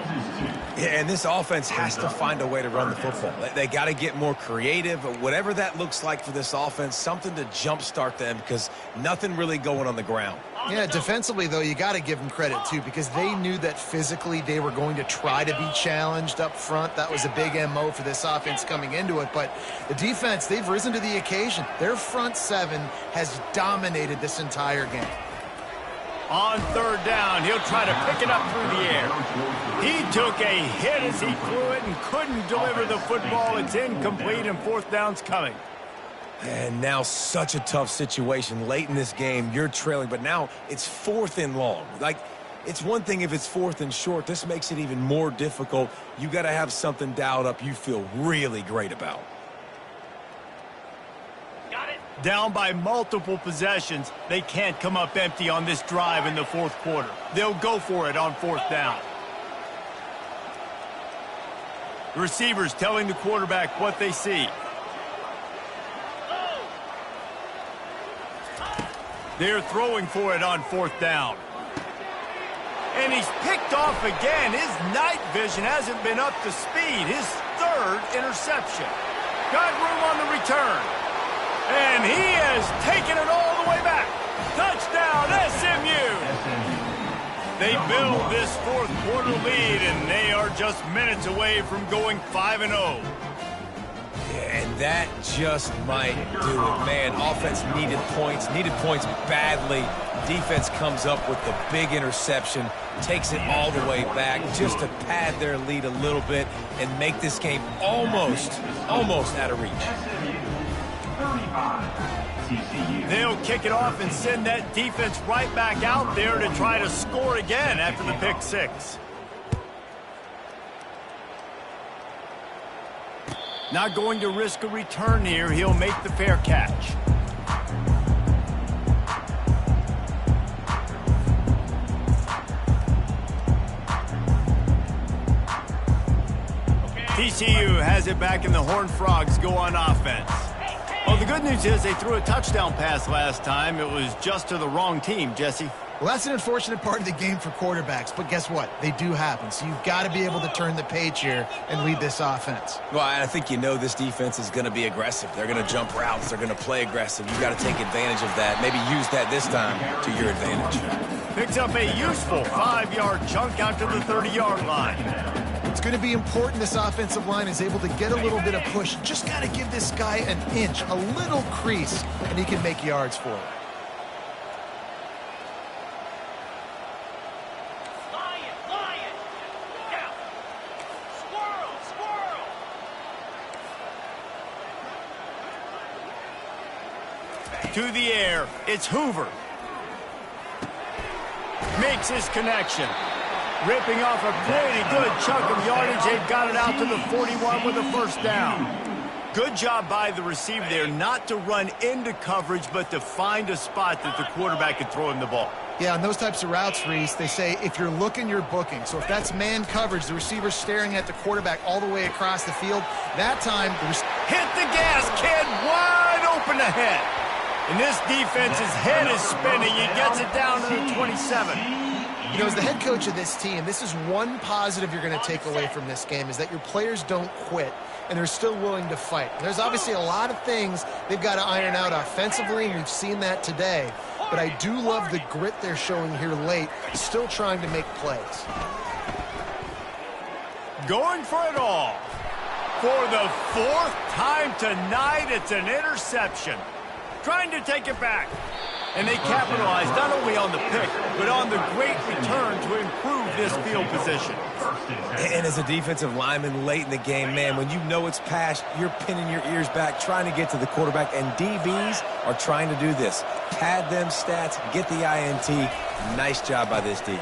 Speaker 2: Yeah, and this offense has to find a way to run the football. They got to get more creative, whatever that looks like for this offense, something to jumpstart them because nothing really going on the ground.
Speaker 3: Yeah, defensively, though, you got to give them credit, too, because they knew that physically they were going to try to be challenged up front. That was a big MO for this offense coming into it. But the defense, they've risen to the occasion. Their front seven has dominated this entire game.
Speaker 1: On third down, he'll try to pick it up through the air. He took a hit as he threw it and couldn't deliver the football. It's incomplete, and fourth down's coming.
Speaker 2: And now such a tough situation. Late in this game, you're trailing, but now it's fourth and long. Like, it's one thing if it's fourth and short. This makes it even more difficult. You got to have something dialed up you feel really great about.
Speaker 4: Got it.
Speaker 1: Down by multiple possessions, they can't come up empty on this drive in the fourth quarter. They'll go for it on fourth down. The receivers telling the quarterback what they see. They're throwing for it on fourth down. And he's picked off again. His night vision hasn't been up to speed. His third interception. Got room on the return. And he has taken it all the way back. Touchdown, SMU. They build this fourth quarter lead, and they are just minutes away from going 5-0.
Speaker 2: And that just might do it, man. Offense needed points badly. Defense comes up with the big interception, takes it all the way back just to pad their lead a little bit and make this game almost out of reach.
Speaker 5: 35, TCU.
Speaker 1: They'll kick it off and send that defense right back out there to try to score again after the pick six. Not going to risk a return here. He'll make the fair catch. TCU has it back, and the Horned Frogs go on offense. Well, the good news is they threw a touchdown pass last time. It was just to the wrong team, Jesse.
Speaker 3: Well, that's an unfortunate part of the game for quarterbacks, but guess what? They do happen. So you've got to be able to turn the page here and lead this offense.
Speaker 2: Well, I think this defense is going to be aggressive. They're going to jump routes. They're going to play aggressive. You've got to take advantage of that. Maybe use that this time to your advantage.
Speaker 1: Picks up a useful 5-yard chunk out to the 30-yard line.
Speaker 3: It's going to be important this offensive line is able to get a little bit of push. Just got to give this guy an inch, a little crease, and he can make yards for it.
Speaker 4: Lion. Down. Squirrel.
Speaker 1: To the air, it's Hoover. Makes his connection. Ripping off a pretty good chunk of yardage. They've got it out to the 41 with a first down. Good job by the receiver there not to run into coverage, but to find a spot that the quarterback could throw him the ball.
Speaker 3: Yeah, on those types of routes, Reese, they say if you're looking, you're booking. So if that's man coverage, the receiver's staring at the quarterback all the way across the field, that time...
Speaker 1: Hit the gas, kid! Wide open ahead. And this defense's head is spinning. He gets it down to the 27.
Speaker 3: You know, as the head coach of this team, this is one positive you're going to take away from this game, is that your players don't quit, and they're still willing to fight. There's obviously a lot of things they've got to iron out offensively, and we've seen that today. But I do love the grit they're showing here late, still trying to make plays.
Speaker 1: Going for it all. For the fourth time tonight, it's an interception. Trying to take it back. And they capitalized not only on the pick, but on the great return to improve this field position.
Speaker 2: And as a defensive lineman late in the game, man, when you know it's past, you're pinning your ears back, trying to get to the quarterback, and DBs are trying to do this. Pad them stats, get the INT. Nice job by this D.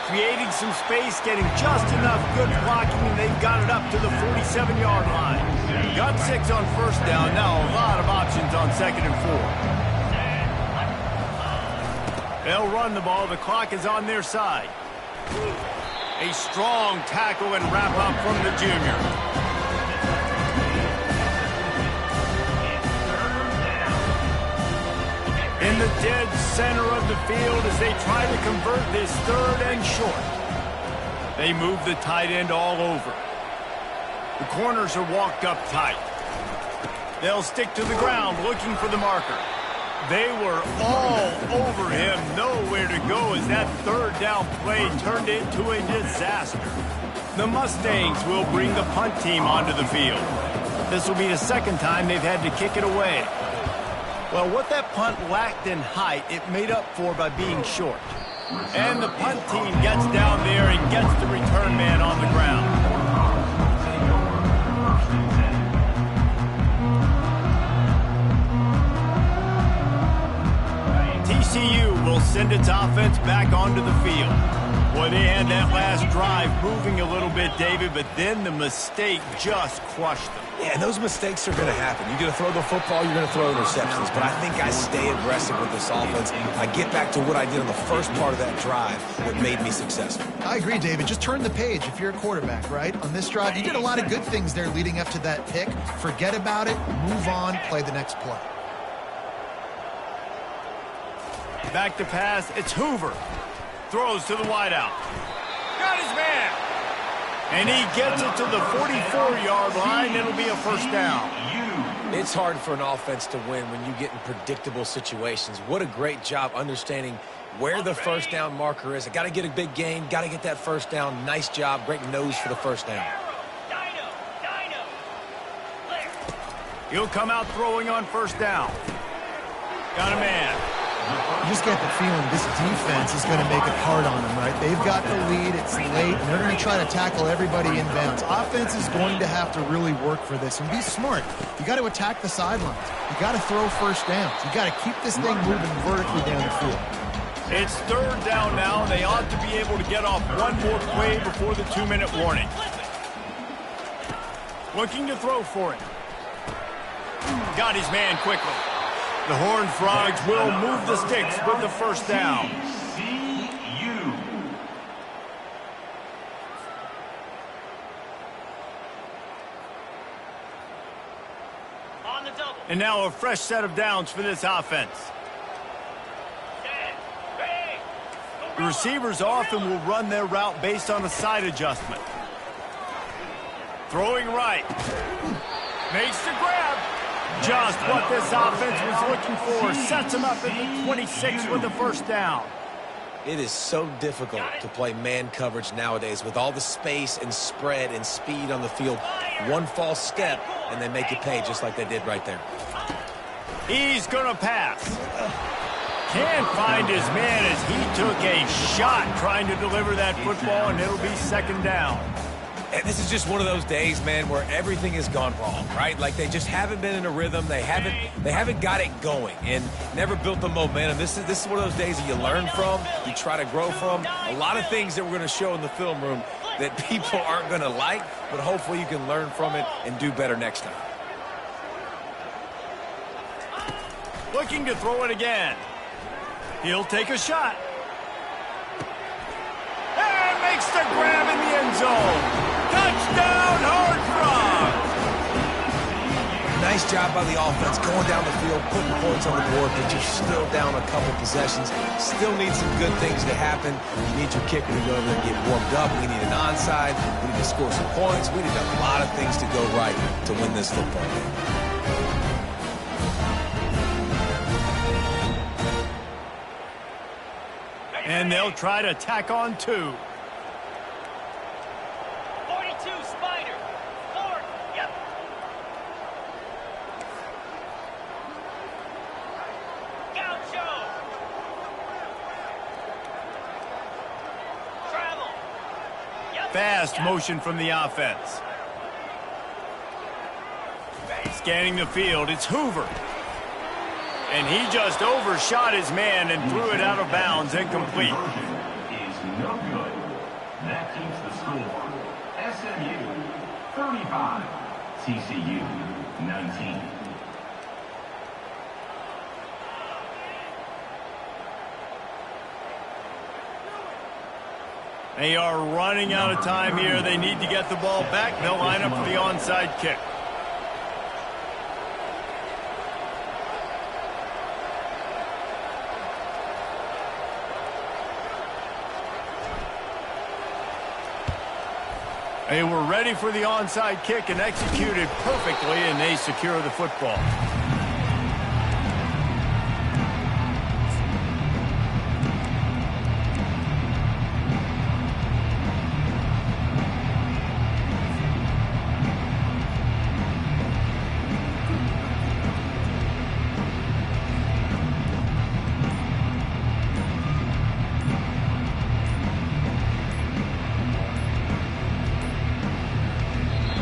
Speaker 1: Creating some space, getting just enough good blocking, and they've got it up to the 47-yard line. Got 6 on first down. Now a lot of options on 2nd and 4. They'll run the ball. The clock is on their side. A strong tackle and wrap up from the junior. In the dead center of the field as they try to convert this 3rd and short. They move the tight end all over. The corners are walked up tight. They'll stick to the ground looking for the marker. They were all over him, nowhere to go as that 3rd down play turned into a disaster. The Mustangs will bring the punt team onto the field. This will be the 2nd time they've had to kick it away. Well, what that punt lacked in height, it made up for by being short. And the punt team gets down there and gets the return man on the ground. TCU will send its offense back onto the field. Boy, they had that last drive moving a little bit, David, but then the mistake just crushed them.
Speaker 2: Yeah, and those mistakes are going to happen. You're going to throw the football, you're going to throw interceptions. But I think I stay aggressive with this offense. I get back to what I did on the first part of that drive that made me successful.
Speaker 3: I agree, David. Just turn the page if you're a quarterback, right? On this drive, you did a lot of good things there leading up to that pick. Forget about it, move on, play the next play.
Speaker 1: Back to pass, it's Hoover. Throws to the wideout. Got his man. And he gets it to the 44-yard line. It'll be a first down.
Speaker 2: It's hard for an offense to win when you get in predictable situations. What a great job understanding where the first down marker is. I got to get a big gain, got to get that first down. Nice job, great nose for the first down.
Speaker 4: Dino.
Speaker 1: He'll come out throwing on first down. Got a man.
Speaker 3: You just get the feeling this defense is going to make it hard on them, right? They've got the lead, it's late, and they're going to try to tackle everybody inbounds. Offense is going to have to really work for this and be smart. You got to attack the sidelines. You got to throw first downs. You got to keep this thing moving vertically down the field.
Speaker 1: It's third down now, and they ought to be able to get off one more play before the 2-minute warning. Looking to throw for it. Got his man quickly. The Horned Frogs will move the sticks with the first down.
Speaker 5: TCU.
Speaker 4: On the double.
Speaker 1: And now a fresh set of downs for this offense.
Speaker 4: Set. Ready.
Speaker 1: The receivers often will run their route based on a side adjustment. Throwing right. Makes the grab. Just what this offense was looking for. Sets him up at the 26 with the first down.
Speaker 2: It is so difficult to play man coverage nowadays with all the space and spread and speed on the field. One false step, and they make you pay just like they did right there.
Speaker 1: He's going to pass. Can't find his man as he took a shot trying to deliver that football, and it'll be second down.
Speaker 2: And this is just one of those days, man, where everything has gone wrong, right? Like they just haven't been in a rhythm. They haven't got it going and never built the momentum. This is one of those days that you learn from, you try to grow from. A lot of things that we're going to show in the film room that people aren't going to like, but hopefully you can learn from it and do better next time.
Speaker 1: Looking to throw it again. He'll take a shot. And makes the grab in the end zone. Touchdown, Horned Frogs!
Speaker 2: Nice job by the offense going down the field, putting points on the board, but you're still down a couple possessions. Still need some good things to happen. You need your kicker to go over there and get warmed up. We need an onside. We need to score some points. We need a lot of things to go right to win this football game.
Speaker 1: And they'll try to tack on two.
Speaker 4: 42, Spider. 4, yep. Gaucho. Travel. Yep.
Speaker 1: Fast motion from the offense. Scanning the field, it's Hoover. And he just overshot his man and threw it out of bounds, incomplete.
Speaker 5: Is no good. That keeps the score. SMU 35, TCU 19.
Speaker 1: They are running out of time here. They need to get the ball back. They'll line up for the onside kick. They were ready for the onside kick and executed perfectly, and they secure the football.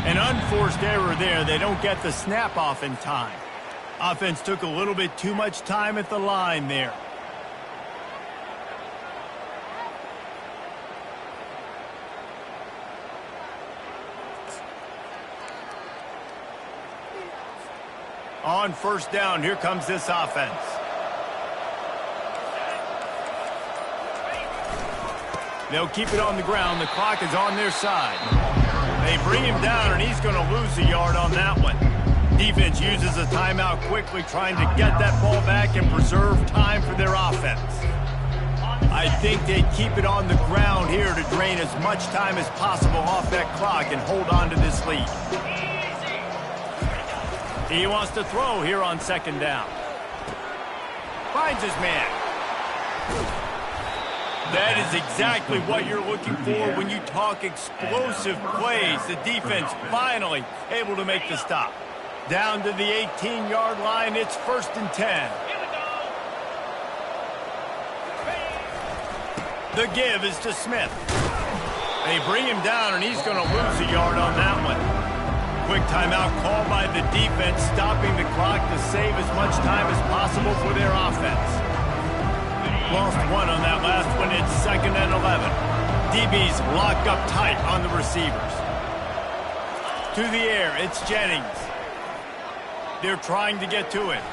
Speaker 1: An unforced error there. They don't get the snap off in time. Offense took a little bit too much time at the line there. On first down, here comes this offense. They'll keep it on the ground. The clock is on their side. They bring him down, and he's going to lose a yard on that one. Defense uses a timeout quickly, trying to get that ball back and preserve time for their offense. I think they'd keep it on the ground here to drain as much time as possible off that clock and hold on to this lead. He wants to throw here on second down. Finds his man. That is exactly what you're looking for when you talk explosive plays. The defense finally able to make the stop. Down to the 18-yard line, it's 1st and 10.
Speaker 4: Here we go.
Speaker 1: The give is to Smith. They bring him down, and he's going to lose a yard on that one. Quick timeout called by the defense, stopping the clock to save as much time as possible for their offense. Lost one on that last one. It's 2nd and 11. DB's locked up tight on the receivers. To the air, it's Jennings. They're trying to get to it.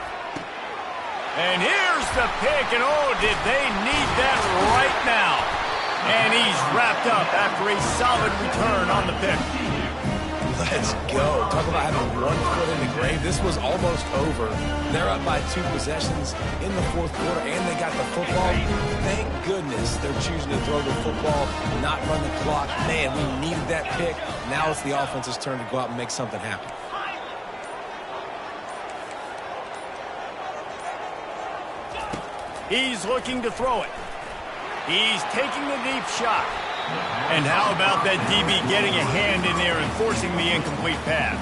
Speaker 1: And here's the pick, and oh, did they need that right now. And he's wrapped up after a solid return on the pick.
Speaker 2: Let's go. Talk about having one foot in the grave. This was almost over. They're up by 2 possessions in the 4th quarter, and they got the football. Thank goodness they're choosing to throw the football, not run the clock. Man, we needed that pick. Now it's the offense's turn to go out and make something happen.
Speaker 1: He's looking to throw it. He's taking the deep shot. And how about that DB getting a hand in there and forcing the incomplete pass?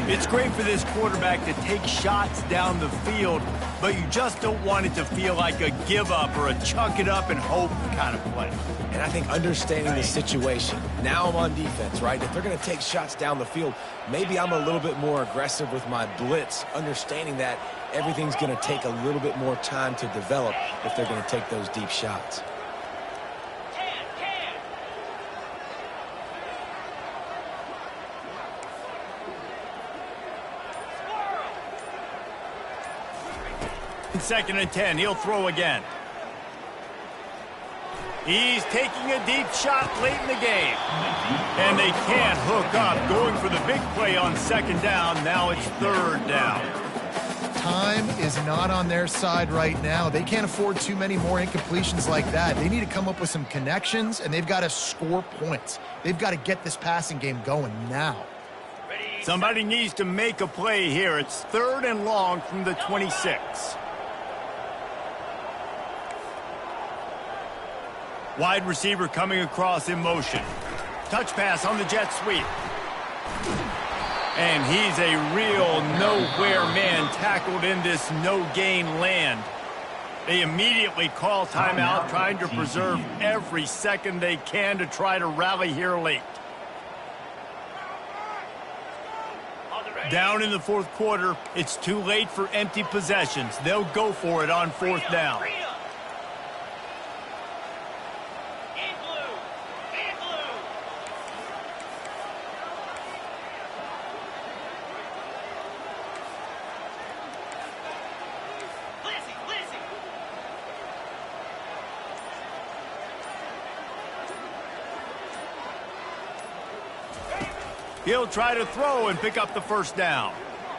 Speaker 1: It's great for this quarterback to take shots down the field, but you just don't want it to feel like a give-up or a chuck it up and hope kind of play.
Speaker 2: And I think understanding the situation, now I'm on defense, right? If they're going to take shots down the field, maybe I'm a little bit more aggressive with my blitz, understanding that everything's going to take a little bit more time to develop if they're going to take those deep shots.
Speaker 1: In 2nd and 10, he'll throw again. He's taking a deep shot late in the game. And they can't hook up, going for the big play on 2nd down. Now it's 3rd down.
Speaker 3: Time is not on their side right now. They can't afford too many more incompletions like that. They need to come up with some connections, and they've got to score points. They've got to get this passing game going now.
Speaker 1: Somebody needs to make a play here. It's 3rd and long from the 26. Wide receiver coming across in motion. Touch pass on the jet sweep. And he's a real nowhere man tackled in this no-gain land. They immediately call timeout, trying to preserve every second they can to try to rally here late. Down in the 4th quarter, it's too late for empty possessions. They'll go for it on 4th down. He'll try to throw and pick up the 1st down.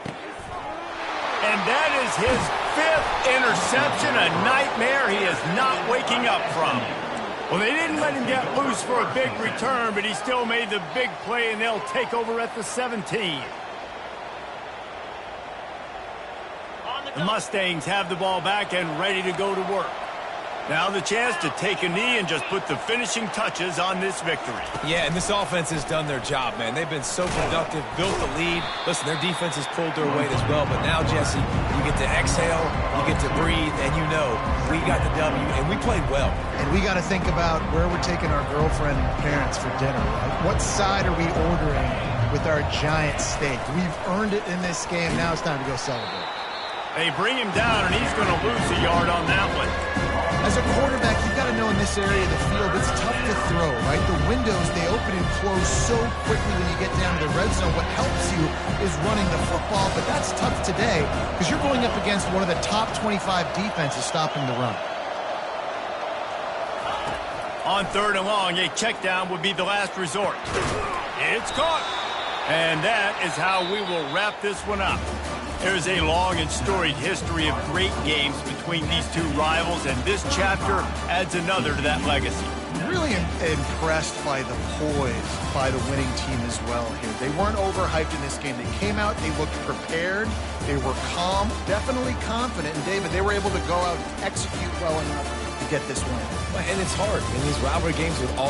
Speaker 1: And that is his 5th interception, a nightmare he is not waking up from. Well, they didn't let him get loose for a big return, but he still made the big play, and they'll take over at the 17. The Mustangs have the ball back and ready to go to work. Now the chance to take a knee and just put the finishing touches on this victory.
Speaker 2: Yeah, and this offense has done their job, man. They've been so productive, built the lead. Listen, their defense has pulled their weight as well. But now, Jesse, you get to exhale, you get to breathe, and you know we got the W, and we played well.
Speaker 3: And we got to think about where we're taking our girlfriend and parents for dinner, right? What side are we ordering with our giant steak? We've earned it in this game. Now it's time to go celebrate.
Speaker 1: They bring him down, and he's going to lose a yard on that one.
Speaker 3: As a quarterback, you've got to know in this area of the field, it's tough to throw, right? The windows, they open and close so quickly when you get down to the red zone. What helps you is running the football, but that's tough today because you're going up against one of the top 25 defenses stopping the run.
Speaker 1: On 3rd and long, a check down would be the last resort. It's caught. And that is how we will wrap this one up. There's a long and storied history of great games between these two rivals, and this chapter adds another to that legacy.
Speaker 3: Really impressed by the poise by the winning team as well here. They weren't overhyped in this game. They came out, they looked prepared, they were calm, definitely confident, and David, they were able to go out and execute well enough to get this win.
Speaker 2: And it's hard in these rivalry games with all